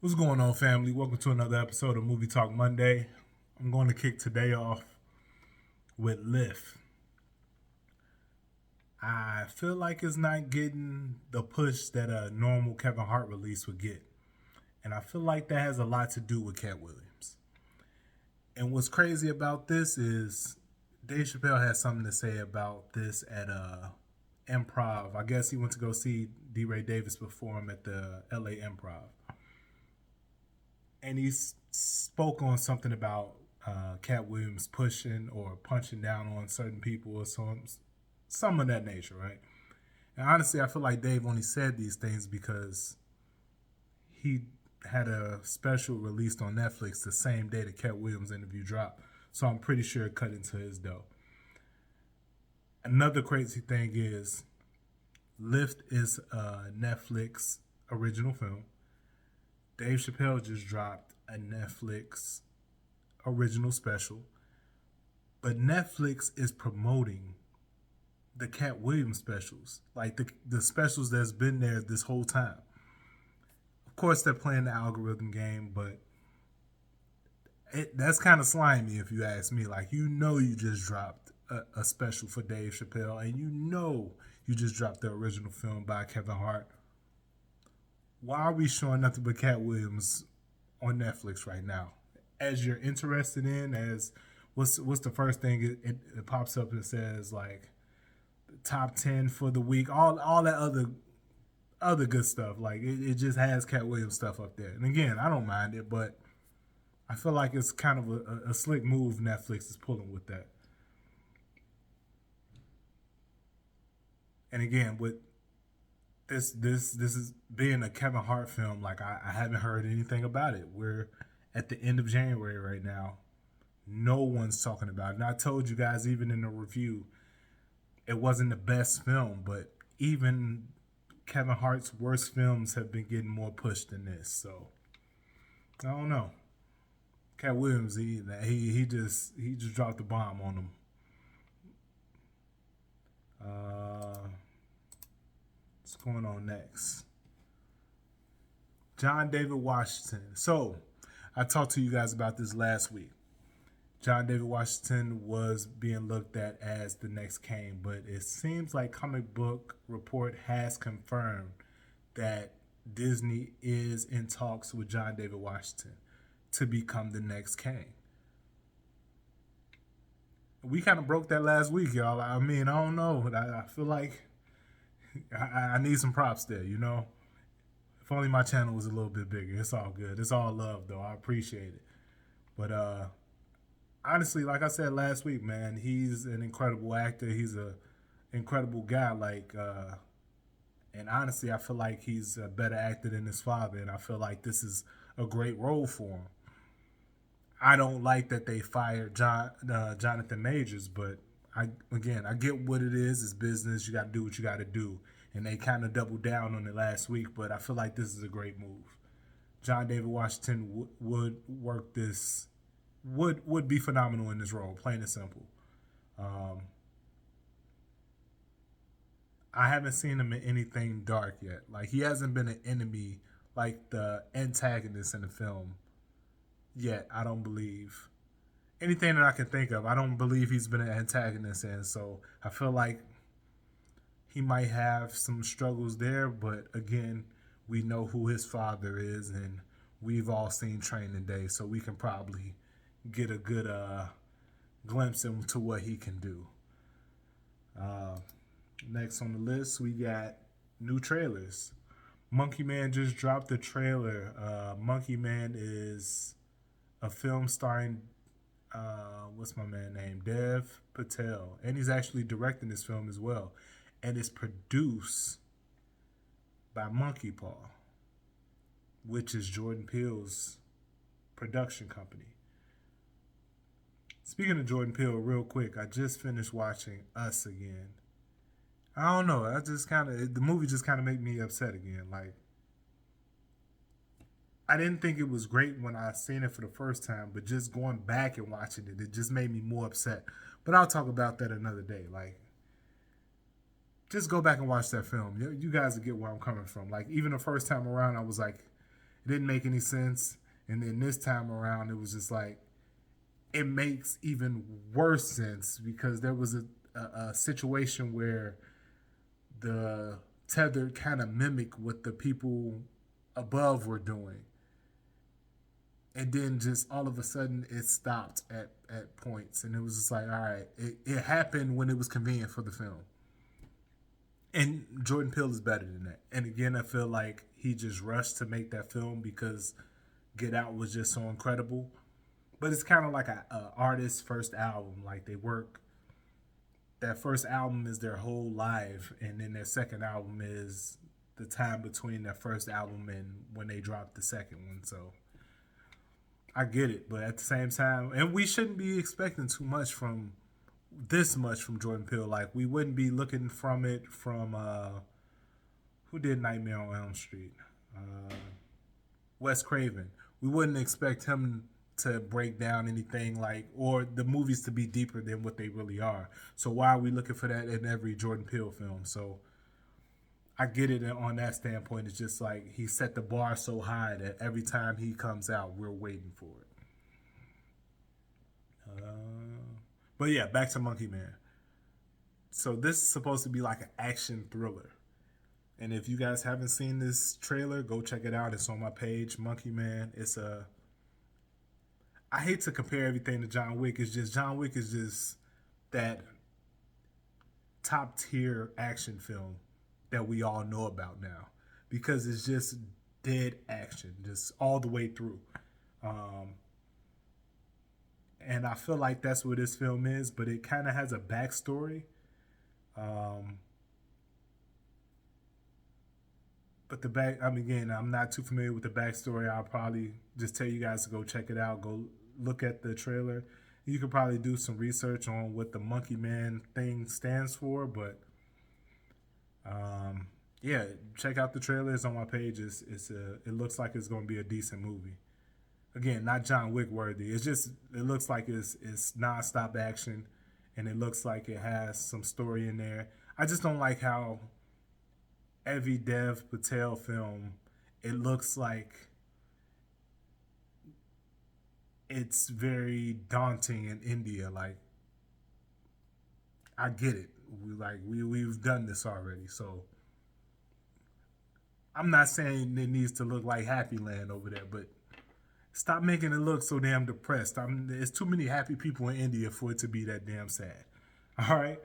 What's going on, family? Welcome to another episode of Movie Talk Monday. I'm going to kick today off with Lift. I feel like it's not getting the push that a normal Kevin Hart release would get. And I feel like that has a lot to do with Katt Williams. And what's crazy about this is Dave Chappelle has something to say about this at Improv. I guess he went to go see D. Ray Davis perform at the LA Improv. And he spoke on something about Katt Williams pushing or punching down on certain people or some of that nature, right? And honestly, I feel like Dave only said these things because he had a special released on Netflix the same day the Katt Williams interview dropped. So I'm pretty sure it cut into his dough. Another crazy thing is Lift is a Netflix original film. Dave Chappelle just dropped a Netflix original special, but Netflix is promoting the Katt Williams specials, like the specials that's been there this whole time. Of course, they're playing the algorithm game, but that's kind of slimy if you ask me. Like, you just dropped a special for Dave Chappelle, and you just dropped the original film by Kevin Hart. Why are we showing nothing but Katt Williams on Netflix right now? As you're interested in, as what's the first thing it pops up and says, like, top 10 for the week, all that other good stuff. Like, it just has Katt Williams stuff up there. And again, I don't mind it, but I feel like it's kind of a slick move Netflix is pulling with that. And again, with this is being a Kevin Hart film, like I haven't heard anything about it. We're at the end of January right now. No one's talking about it. And I told you guys, even in the review, it wasn't the best film, but even Kevin Hart's worst films have been getting more pushed than this. So I don't know. Katt Williams, he just dropped the bomb on him. What's going on next? John David Washington. So, I talked to you guys about this last week. John David Washington was being looked at as the next Kang, but it seems like Comic Book Report has confirmed that Disney is in talks with John David Washington to become the next Kang. We kind of broke that last week, y'all. I mean, I don't know. I feel like I need some props there, you know? If only my channel was a little bit bigger. It's all good. It's all love, though. I appreciate it. But honestly, like I said last week, man, he's an incredible actor. He's an incredible guy. And honestly, I feel like he's a better actor than his father, and I feel like this is a great role for him. I don't like that they fired Jonathan Majors, but I get what it is. It's business. You got to do what you got to do. And they kind of doubled down on it last week, but I feel like this is a great move. John David Washington would work this, would be phenomenal in this role, plain and simple. I haven't seen him in anything dark yet. Like, he hasn't been an enemy like the antagonist in the film yet, I don't believe. Anything that I can think of, I don't believe he's been an antagonist in. So I feel like he might have some struggles there. But again, we know who his father is, and we've all seen Training Day, so we can probably get a good glimpse into what he can do. Next on the list, we got new trailers. Monkey Man just dropped the trailer. Monkey Man is a film starring what's my man name? Dev Patel. And he's actually directing this film as well. And it's produced by Monkey Paw, which is Jordan Peele's production company. Speaking of Jordan Peele, real quick, I just finished watching Us again. I don't know. The movie just kind of made me upset again. Like, I didn't think it was great when I seen it for the first time, but just going back and watching it, it just made me more upset. But I'll talk about that another day. Like, just go back and watch that film. You guys will get where I'm coming from. Like, even the first time around, I was like, It didn't make any sense. And then this time around, it was just like, it makes even worse sense because there was a situation where the tether kind of mimicked what the people above were doing. And then just all of a sudden it stopped at points. And it was just like, all right, it happened when it was convenient for the film. And Jordan Peele is better than that. And again, I feel like he just rushed to make that film because Get Out was just so incredible. But it's kind of like an artist's first album. Like they work, that first album is their whole life. And then their second album is the time between their first album and when they dropped the second one. So I get it. But at the same time, and we shouldn't be expecting too much from this much from Jordan Peele. Like we wouldn't be looking from it from who did Nightmare on Elm Street? Wes Craven. We wouldn't expect him to break down anything like, or the movies to be deeper than what they really are. So why are we looking for that in every Jordan Peele film? So I get it on that standpoint. It's just like he set the bar so high that every time he comes out, we're waiting for it. But yeah, back to Monkey Man. So this is supposed to be like an action thriller. And if you guys haven't seen this trailer, go check it out. It's on my page, Monkey Man. It's a... I hate to compare everything to John Wick. It's just John Wick is just that top tier action film that we all know about now. Because it's just dead action, just all the way through. And I feel like that's what this film is, but it kind of has a backstory. But again, I'm not too familiar with the backstory. I'll probably just tell you guys to go check it out. Go look at the trailer. You could probably do some research on what the Monkey Man thing stands for, but yeah, check out the trailer. It's on my page. It looks like it's going to be a decent movie. Again, not John Wick worthy. It looks like it's nonstop action, and it looks like it has some story in there. I just don't like how every Dev Patel film, it looks like it's very daunting in India. Like, I get it. We've done this already, so I'm not saying it needs to look like Happy Land over there, but stop making it look so damn depressed. There's too many happy people in India for it to be that damn sad. All right?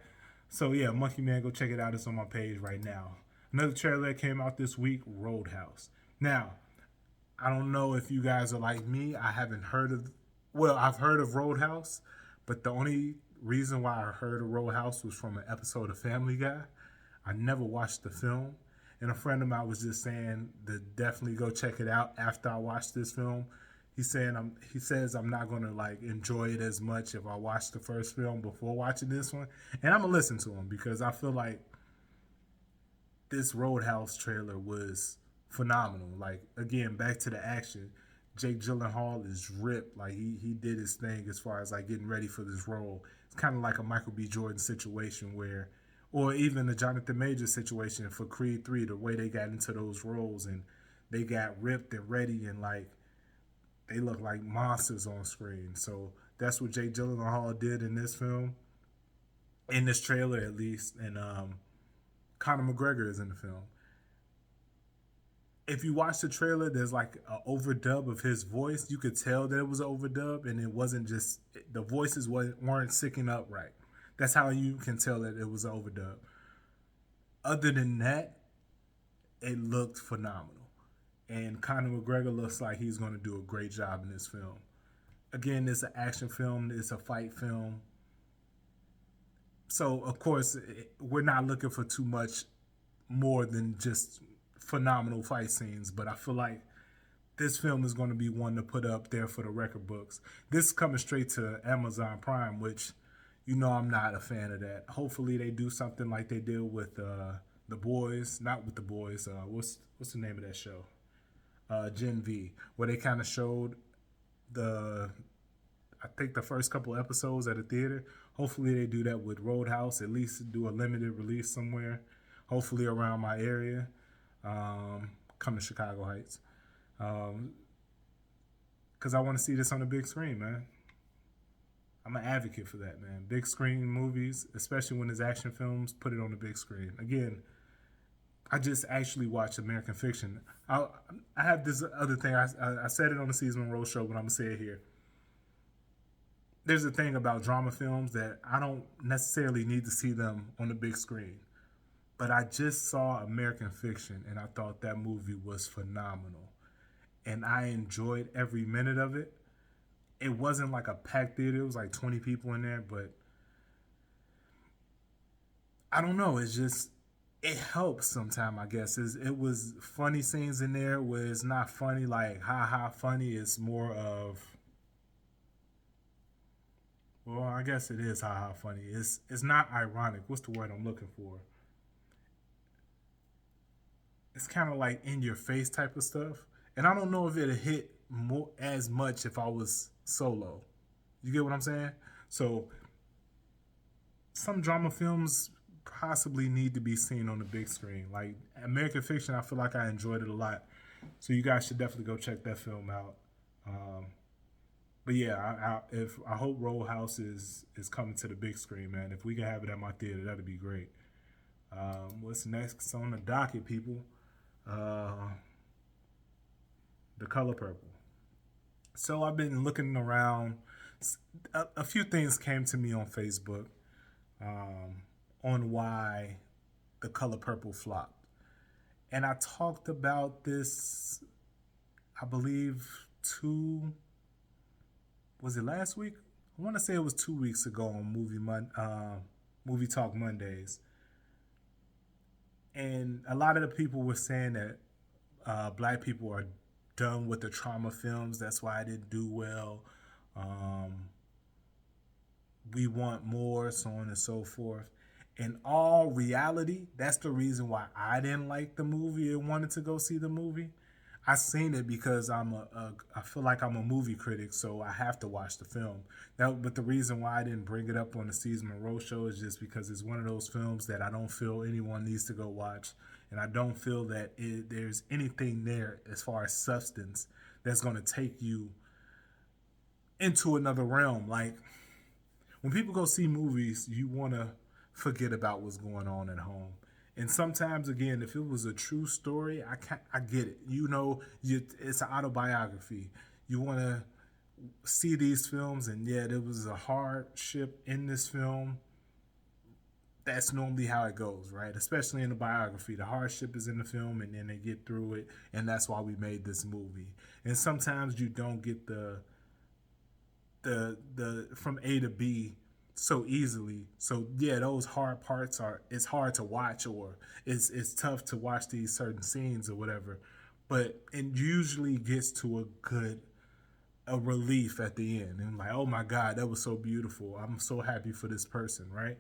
So, yeah, Monkey Man, go check it out. It's on my page right now. Another trailer that came out this week, Roadhouse. Now, I don't know if you guys are like me. I've heard of Roadhouse, but the only reason why I heard of Roadhouse was from an episode of Family Guy. I never watched the film. And a friend of mine was just saying to definitely go check it out after I watch this film. He says I'm not gonna like enjoy it as much if I watch the first film before watching this one. And I'm gonna listen to him because I feel like this Roadhouse trailer was phenomenal. Like, again, back to the action. Jake Gyllenhaal is ripped. Like he did his thing as far as like getting ready for this role. It's kind of like a Michael B. Jordan situation where, or even the Jonathan Majors situation for Creed 3, the way they got into those roles and they got ripped and ready and like they look like monsters on screen. So that's what Jake Gyllenhaal did in this film, in this trailer at least. And Conor McGregor is in the film. If you watch the trailer, there's like an overdub of his voice. You could tell that it was an overdub, and it wasn't just, the voices weren't syncing up right. That's how you can tell that it was an overdub. Other than that, it looked phenomenal. And Conor McGregor looks like he's going to do a great job in this film. Again, it's an action film. It's a fight film. So, of course, we're not looking for too much more than just phenomenal fight scenes. But I feel like this film is going to be one to put up there for the record books. This is coming straight to Amazon Prime, which, you know, I'm not a fan of that. Hopefully they do something like they did with The Boys. Not with The Boys. What's the name of that show? Gen V, where they kind of showed I think the first couple episodes at a theater. Hopefully they do that with Roadhouse, at least do a limited release somewhere, hopefully around my area. Come to Chicago Heights. Because I want to see this on the big screen, man. I'm an advocate for that, man. Big screen movies, especially when it's action films, put it on the big screen. Again, I just actually watched American Fiction. I have this other thing. I said it on the Seez Monroe show, but I'm going to say it here. There's a thing about drama films that I don't necessarily need to see them on the big screen. But I just saw American Fiction, and I thought that movie was phenomenal. And I enjoyed every minute of it. It wasn't like a packed theater. It was like 20 people in there, but I don't know. It's just, it helps sometimes, I guess. It was funny scenes in there where it's not funny, like ha funny. It's more of, well, I guess it is ha funny. It's not ironic. What's the word I'm looking for? It's kind of like in your face type of stuff. And I don't know if it'd hit more as much if I was solo. You get what I'm saying? So some drama films possibly need to be seen on the big screen. Like American Fiction, I feel like I enjoyed it a lot. So you guys should definitely go check that film out. But yeah, I hope Roadhouse is coming to the big screen, man. If we can have it at my theater, that'd be great. What's next on the docket, people? The Color Purple. So I've been looking around. A few things came to me on Facebook on why The Color Purple flopped. And I talked about this, I believe, was it last week? I want to say it was 2 weeks ago on Movie Talk Mondays. And a lot of the people were saying that black people are done with the trauma films. That's why I didn't do well. We want more, so on and so forth. In all reality, that's the reason why I didn't like the movie and wanted to go see the movie. I seen it because I feel like I'm a movie critic, so I have to watch the film. But the reason why I didn't bring it up on the Seez Monroe show is just because it's one of those films that I don't feel anyone needs to go watch, and I don't feel that there's anything there as far as substance that's going to take you into another realm. Like when people go see movies, you want to forget about what's going on at home. And sometimes, again, if it was a true story, I get it. You know, it's an autobiography. You want to see these films, and yeah, there was a hardship in this film. That's normally how it goes, right? Especially in a biography. The hardship is in the film, and then they get through it, and that's why we made this movie. And sometimes you don't get the from A to B so easily. So yeah, those hard parts it's hard to watch, or it's tough to watch these certain scenes or whatever, but it usually gets to a relief at the end, and like, oh my God, that was so beautiful. I'm so happy for this person, right?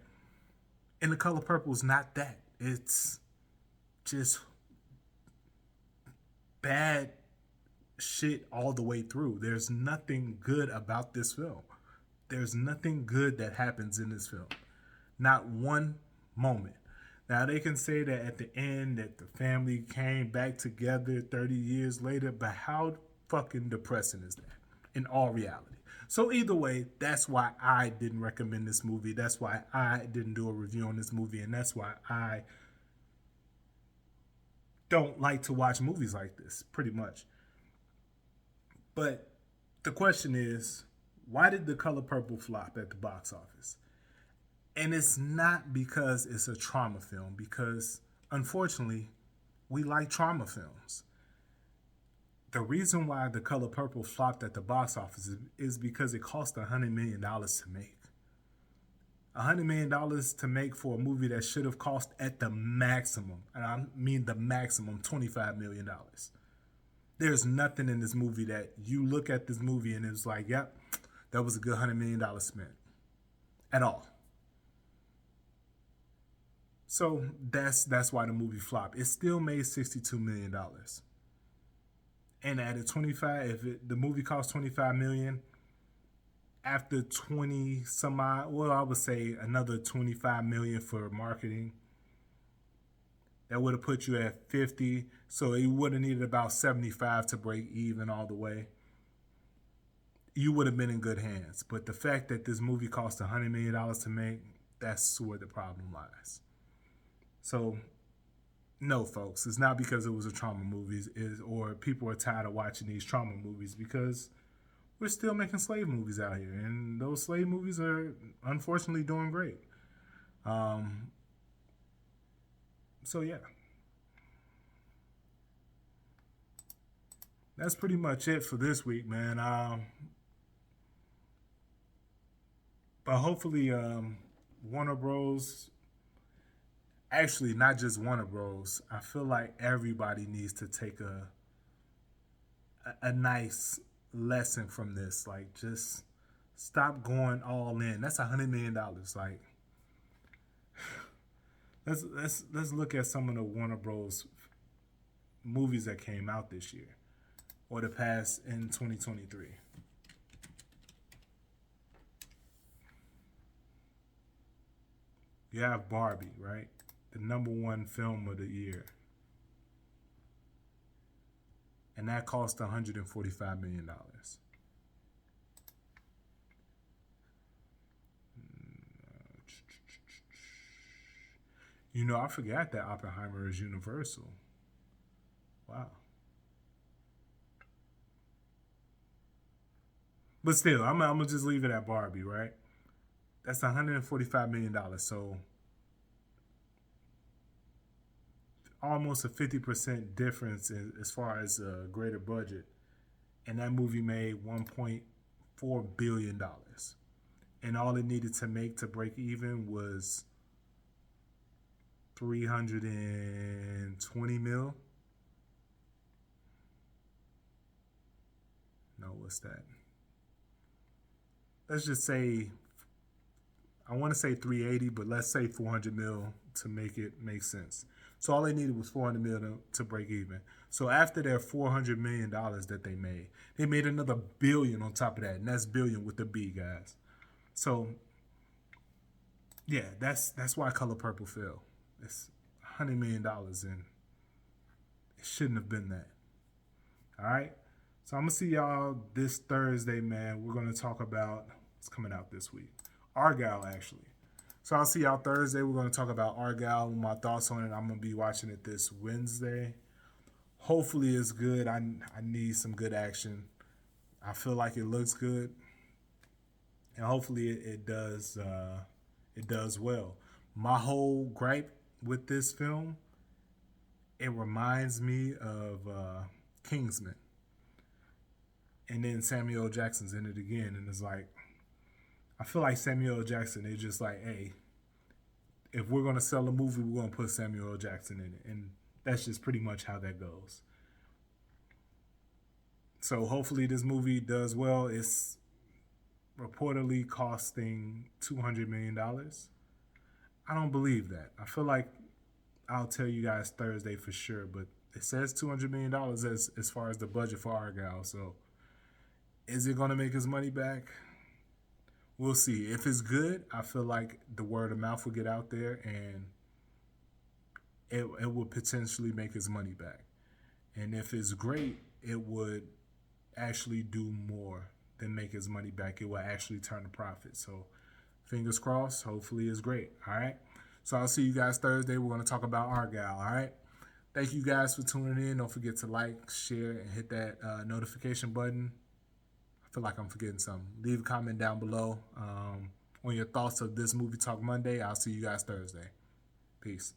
And The Color Purple is not that. It's just bad shit all the way through. There's nothing good about this film. There's nothing good that happens in this film. Not one moment. Now, they can say that at the end that the family came back together 30 years later, but how fucking depressing is that in all reality? So either way, that's why I didn't recommend this movie. That's why I didn't do a review on this movie, and that's why I don't like to watch movies like this, pretty much. But the question is, why did The Color Purple flop at the box office? And it's not because it's a trauma film, because unfortunately, we like trauma films. The reason why The Color Purple flopped at the box office is because it cost $100 million to make. $100 million to make for a movie that should have cost at the maximum, and I mean the maximum, $25 million. There's nothing in this movie that you look at this movie and it's like, yep, that was a good $100 million spent. At all. So that's why the movie flopped. It still made $62 million. And at a 25, the movie cost $25 million, after 20 some odd, well, I would say another $25 million for marketing, That would have put you at 50. So you would have needed about 75 to break even all the way. You would have been in good hands. But the fact that this movie cost $100 million to make, that's where the problem lies. So, no, folks, it's not because it was a trauma movie or people are tired of watching these trauma movies, because we're still making slave movies out here. And those slave movies are unfortunately doing great. So, yeah. That's pretty much it for this week, man. But hopefully, Warner Bros. Actually, not just Warner Bros. I feel like everybody needs to take a nice lesson from this. Like, just stop going all in. That's $100 million. Like, let's look at some of the Warner Bros. Movies that came out this year or the past in 2023. You have Barbie, right? The #1 film of the year. And that cost $145 million. You know, I forgot that Oppenheimer is Universal. Wow. But still, I'm going to just leave it at Barbie, right? That's $145 million. So almost a 50% difference as far as a greater budget. And that movie made $1.4 billion. And all it needed to make to break even was 320 mil. No, what's that? Let's just say, I want to say 380, but let's say 400 mil to make it make sense. So all they needed was 400 mil to break even. So after their $400 million that they made another billion on top of that, and that's billion with the B, guys. So yeah, that's why Color Purple fell. It's $100 million, and it shouldn't have been that. All right. So I'm gonna see y'all this Thursday, man. We're gonna talk about what's coming out this week. Argyle, actually. So I'll see y'all Thursday. We're going to talk about Argyle, my thoughts on it. I'm going to be watching it this Wednesday. Hopefully it's good. I need some good action. I feel like it looks good. And hopefully it does well. My whole gripe with this film, it reminds me of Kingsman. And then Samuel L. Jackson's in it again. And it's like, I feel like Samuel L. Jackson, they're just like, hey, if we're going to sell a movie, we're going to put Samuel L. Jackson in it. And that's just pretty much how that goes. So hopefully this movie does well. It's reportedly costing $200 million. I don't believe that. I feel like I'll tell you guys Thursday for sure, but it says $200 million as far as the budget for Argyle. So is it going to make his money back? We'll see. If it's good, I feel like the word of mouth will get out there, and it would potentially make his money back. And if it's great, it would actually do more than make his money back. It will actually turn a profit. So fingers crossed. Hopefully it's great. All right. So I'll see you guys Thursday. We're going to talk about Argyle. All right. Thank you guys for tuning in. Don't forget to like, share, and hit that notification button. I feel like I'm forgetting something. Leave a comment down below on your thoughts of this Movie Talk Monday. I'll see you guys Thursday. Peace.